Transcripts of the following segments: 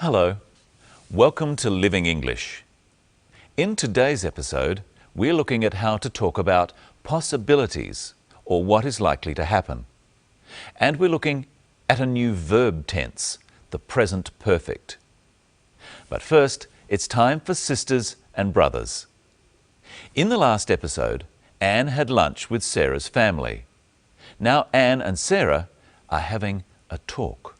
Hello, welcome to Living English. In today's episode, we're looking at how to talk about possibilities or what is likely to happen. And we're looking at a new verb tense, the present perfect. But first, it's time for sisters and brothers. In the last episode, Anne had lunch with Sarah's family. Now Anne and Sarah are having a talk.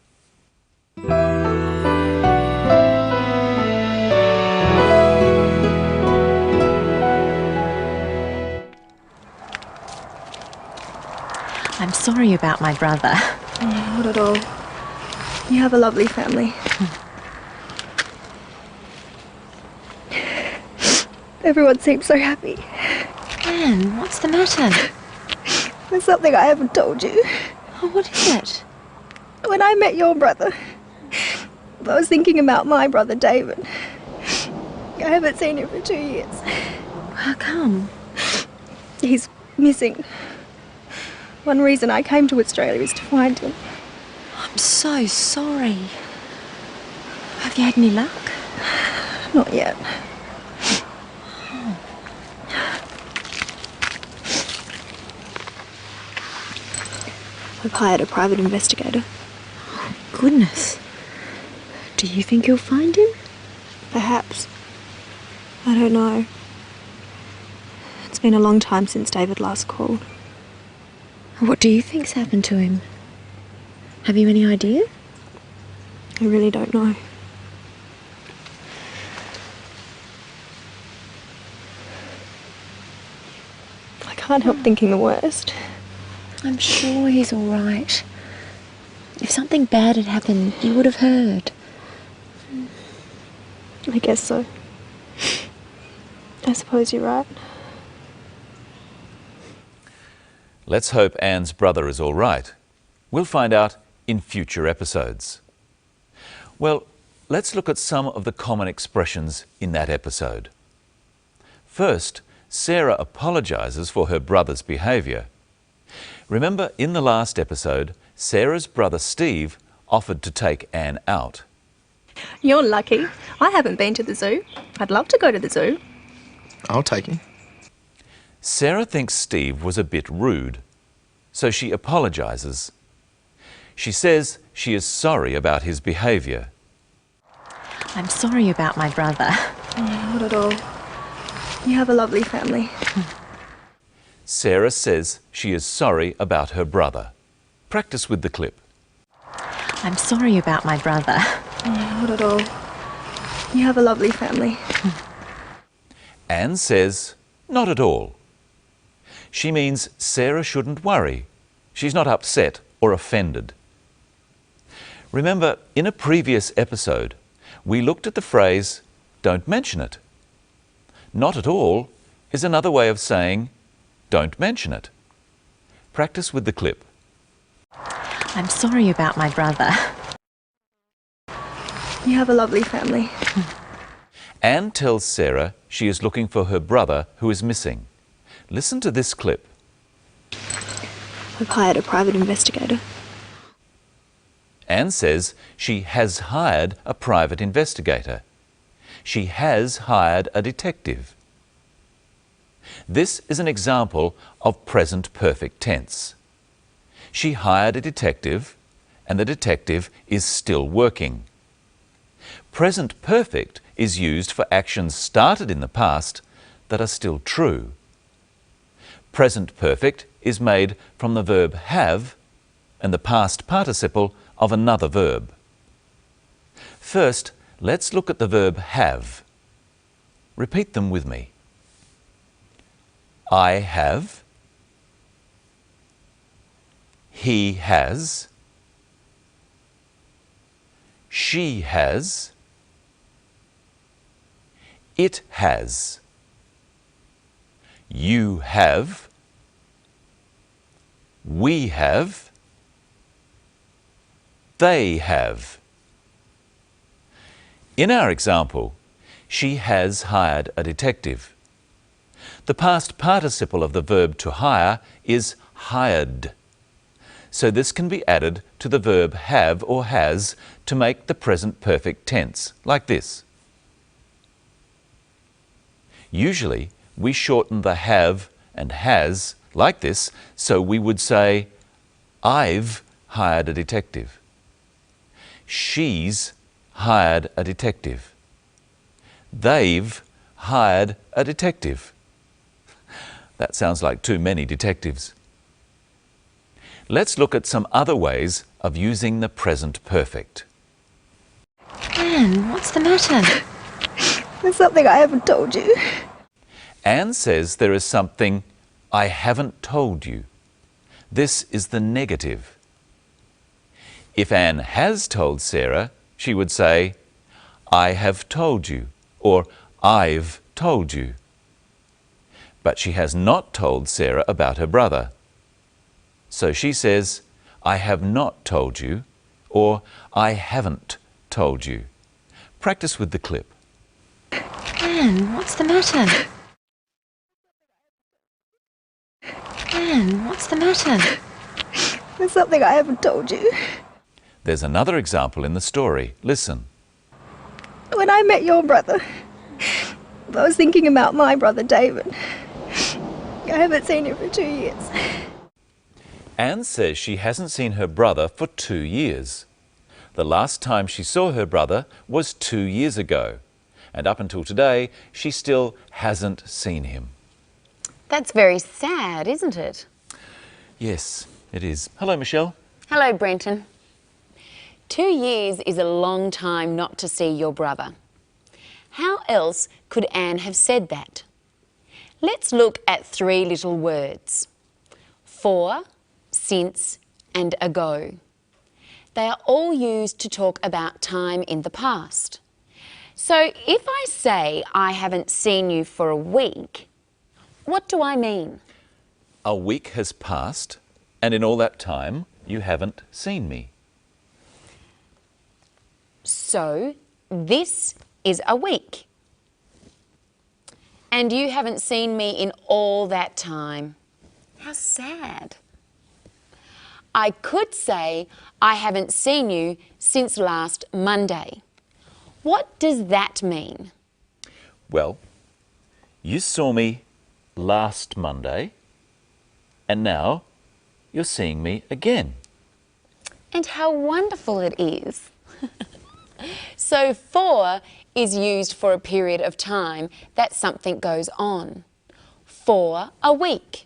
I'm sorry about my brother. Not at all. You have a lovely family. Everyone seems so happy. Anne, what's the matter? There's something I haven't told you. Oh, what is it? When I met your brother, I was thinking about my brother David. I haven't seen him for 2 years. How come? He's missing. One reason I came to Australia is to find him. I'm so sorry. Have you had any luck? Not yet. I've hired a private investigator. Oh, goodness. Do you think you'll find him? Perhaps. I don't know. It's been a long time since David last called. What do you think's happened to him? Have you any idea? I really don't know. I can't help thinking the worst. I'm sure he's all right. If something bad had happened, you would have heard. I guess so. I suppose you're right. Let's hope Anne's brother is all right. We'll find out in future episodes. Well, let's look at some of the common expressions in that episode. First, Sarah apologizes for her brother's behavior. Remember, in the last episode, Sarah's brother Steve offered to take Anne out. You're lucky. I haven't been to the zoo. I'd love to go to the zoo. I'll take him. Sarah thinks Steve was a bit rude, so she apologizes. She says she is sorry about his behavior. I'm sorry about my brother. Not at all. You have a lovely family. Sarah says she is sorry about her brother. Practice with the clip. I'm sorry about my brother. Not at all. You have a lovely family. Anne says, not at all. She means Sarah shouldn't worry. She's not upset or offended. Remember, in a previous episode, we looked at the phrase, don't mention it. Not at all is another way of saying, don't mention it. Practice with the clip. I'm sorry about my brother. You have a lovely family. Anne tells Sarah she is looking for her brother who is missing. Listen to this clip. I've hired a private investigator. Anne says she has hired a private investigator. She has hired a detective. This is an example of present perfect tense. She hired a detective, and the detective is still working. Present perfect is used for actions started in the past that are still true. Present perfect is made from the verb have and the past participle of another verb. First, let's look at the verb have. Repeat them with me. I have. He has. She has. It has. You have. We have. They have. In our example, she has hired a detective. The past participle of the verb to hire is hired. so this can be added to the verb have or has to make the present perfect tense, like this. Usually, we shorten the have and has like this, so we would say, I've hired a detective. She's hired a detective. They've hired a detective. That sounds like too many detectives. Let's look at some other ways of using the present perfect. Anne, what's the matter? There's something I haven't told you. Anne says there is something I haven't told you. This is the negative. If Anne has told Sarah, she would say, I have told you, or I've told you. But she has not told Sarah about her brother. So she says, I have not told you, or I haven't told you. Practice with the clip. Anne, what's the matter? Anne, what's the matter? There's something I haven't told you. There's another example in the story. Listen. When I met your brother, I was thinking about my brother David. I haven't seen him for 2 years. Anne says she hasn't seen her brother for 2 years. The last time she saw her brother was 2 years ago, and up until today, she still hasn't seen him. That's very sad, isn't it? Yes, it is. Hello, Michelle. Hello, Brenton. 2 years is a long time not to see your brother. How else could Anne have said that? Let's look at 3 little words. For, since, and ago. They are all used to talk about time in the past. So if I say I haven't seen you for a week, what do I mean? A week has passed, and in all that time, you haven't seen me. So this is a week. And you haven't seen me in all that time. How sad. I could say I haven't seen you since last Monday. What does that mean? Well, you saw me last Monday, and now you're seeing me again. And how wonderful it is. So for is used for a period of time that something goes on. For a week.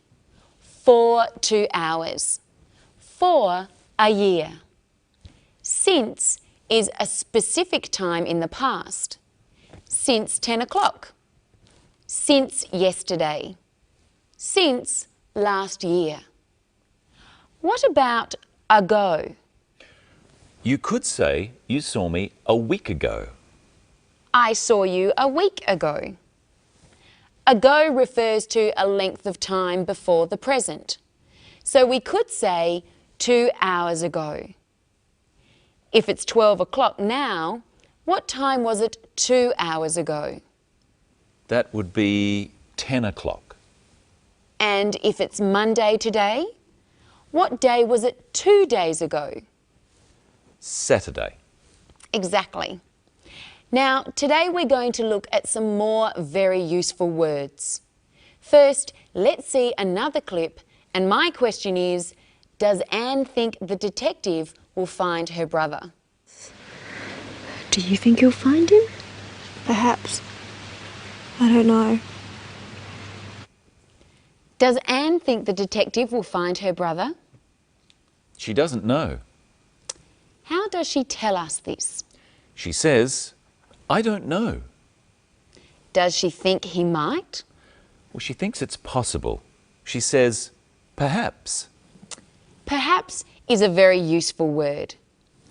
For 2 hours. For a year. Since is a specific time in the past. Since 10 o'clock. Since yesterday. Since last year. What about ago? You could say you saw me a week ago. I saw you a week ago. Ago refers to a length of time before the present. So we could say 2 hours ago. If it's 12 o'clock now, what time was it 2 hours ago? That would be 10 o'clock. And if it's Monday today, what day was it 2 days ago? Saturday. Exactly. Now, today we're going to look at some more very useful words. First, let's see another clip, and my question is, does Anne think the detective will find her brother? Do you think you'll find him? Perhaps. I don't know. Does Anne think the detective will find her brother? She doesn't know. How does she tell us this? She says, I don't know. Does she think he might? Well, she thinks it's possible. She says, perhaps. Perhaps is a very useful word.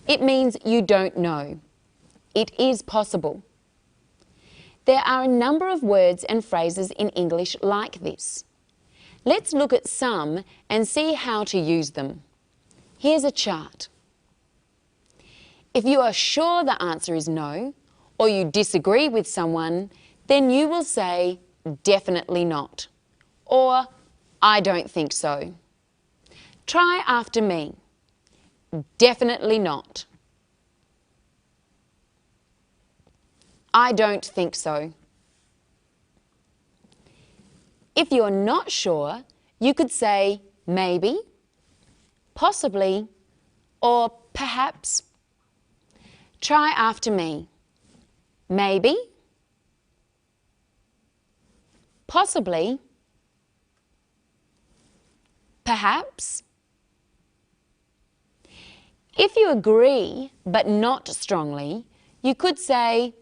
It means you don't know. It is possible. There are a number of words and phrases in English like this. Let's look at some and see how to use them. Here's a chart. If you are sure the answer is no, or you disagree with someone, then you will say, definitely not, or I don't think so. Try after me. definitely not. I don't think so. If you're not sure, you could say maybe, possibly, or perhaps. Try after me. Maybe, possibly, perhaps. If you agree but not strongly, you could say,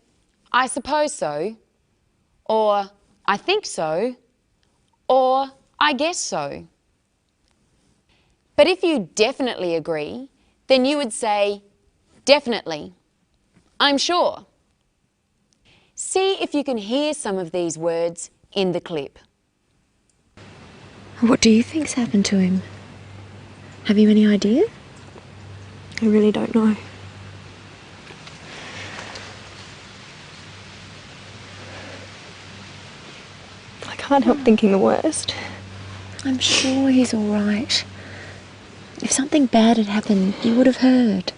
I suppose so, or I think so, or I guess so. But if you definitely agree, then you would say, definitely, I'm sure. See if you can hear some of these words in the clip. What do you think's happened to him? Have you any idea? I really don't know. I can't help thinking the worst. I'm sure he's all right. If something bad had happened, you would have heard.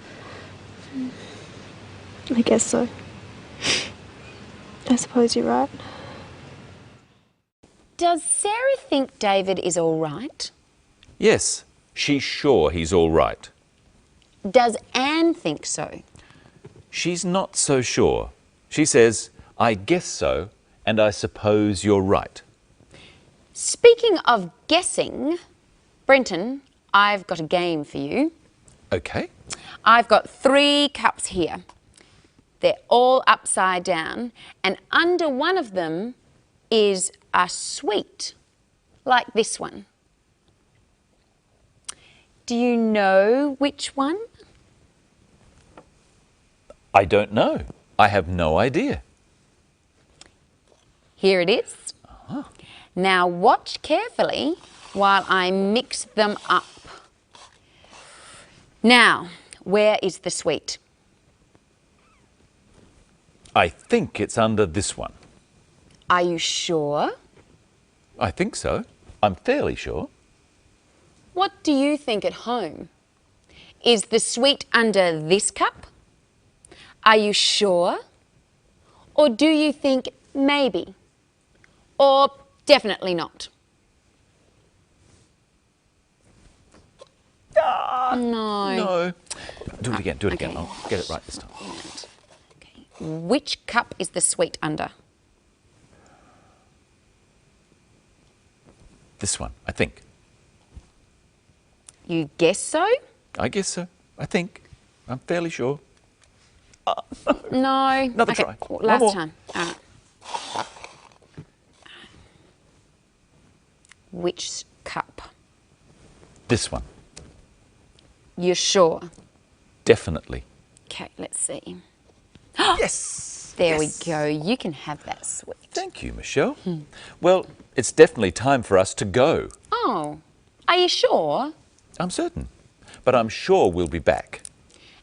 I guess so. I suppose you're right. Does Sarah think David is all right? Yes, she's sure he's all right. Does Anne think so? She's not so sure. She says, I guess so, and I suppose you're right. Speaking of guessing, Brenton, I've got a game for you. Okay. I've got 3 cups here. They're all upside down, and under one of them is a sweet, like this one. Do you know which one? I don't know. I have no idea. Here it is. Now watch carefully while I mix them up. Now, where is the sweet? I think it's under this one. Are you sure? I think so. I'm fairly sure. What do you think at home? Is the sweet under this cup? Are you sure? Or do you think maybe? Or definitely not? No. No. Do it again, do it again. I'll get it right this time. Okay. Which cup is the sweet under? This one, I think. You guess so? I guess so. I think. I'm fairly sure. No. Another Okay, try. One last more. time. All right. Which cup? This one. You're sure? Definitely. Okay, let's see. Yes! There we go. You can have that sweet. Thank you, Michelle. Well, it's definitely time for us to go. Oh, are you sure? I'm certain. But I'm sure we'll be back.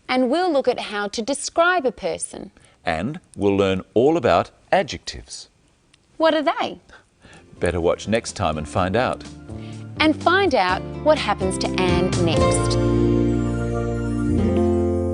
And we'll look at how to describe a person. And we'll learn all about adjectives. What are they? Better watch next time and find out. And find out what happens to Anne next.